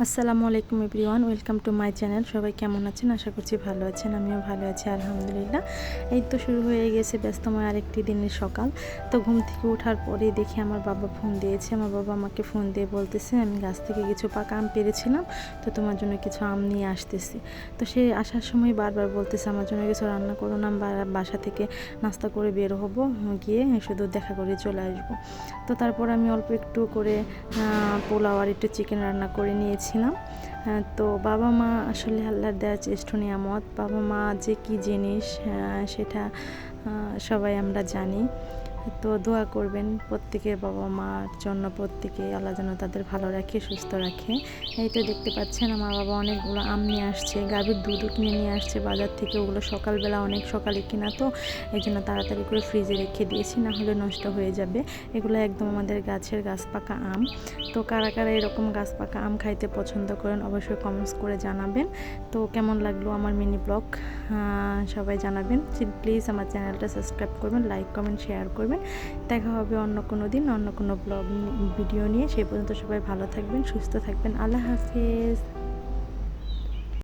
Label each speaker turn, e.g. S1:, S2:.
S1: আসসালামু আলাইকুম everyone, welcome to my channel. সবাই কেমন আছেন? আশা করছি ভালো আছেন। আমিও ভালো আছি আলহামদুলিল্লাহ। এই তো শুরু হয়ে গেছে ব্যস্তময় আরেকটি দিনের সকাল। তো ঘুম থেকে ওঠার পরেই দেখি আমার বাবা ফোন দিয়েছে। আমার বাবা আমাকে ফোন দিয়ে বলতেছে, আমি গাছ থেকে কিছু পাকা আম পেড়েছিলাম, তো তোমার জন্য কিছু আম নিয়ে আসতেছি। তো সে আসার সময় বারবার বলতেছে আমার জন্য কিছু রান্না করো না, বাসা থেকে নাস্তা করে বের হবো, গিয়ে শুধু দেখা করে চলে আসবো। তো তারপর আমি অল্প একটু করে পোলাও আর একটু চিকেন রান্না করে নিয়েছিলাম। তো বাবা মা আসলে আল্লাহর দেওয়া শ্রেষ্ঠ নিয়ামত। বাবা মা যে কী জিনিস সেটা সবাই আমরা জানি। তো দোয়া করবেন প্রত্যেকের বাবা মার জন্য, প্রত্যেকে আল্লাহ যেন তাদের ভালো রাখে, সুস্থ রাখে। এই তো দেখতে পাচ্ছেন আমার বাবা অনেকগুলো আম নিয়ে আসছে, গাভীর দুধও কিনে নিয়ে আসছে বাজার থেকে। ওগুলো সকালবেলা অনেক সকালে কিনা, তো এই জন্য তাড়াতাড়ি করে ফ্রিজে রেখে দিয়েছি, না হলে নষ্ট হয়ে যাবে। এগুলো একদম আমাদের গাছের গাছ পাকা আম। তো কারা কারা এরকম গাছ পাকা আম খাইতে পছন্দ করেন অবশ্যই কমেন্টস করে জানাবেন। তো কেমন লাগলো আমার মিনি ব্লগ সবাই জানাবেন। প্লিজ আমার চ্যানেলটা সাবস্ক্রাইব করবেন, লাইক কমেন্ট শেয়ার করবেন। দেখা হবে অন্য কোনো দিন অন্য কোনো ব্লগ ভিডিও নিয়ে। সেই পর্যন্ত সবাই ভালো থাকবেন, সুস্থ থাকবেন। আল্লাহ হাফেজ।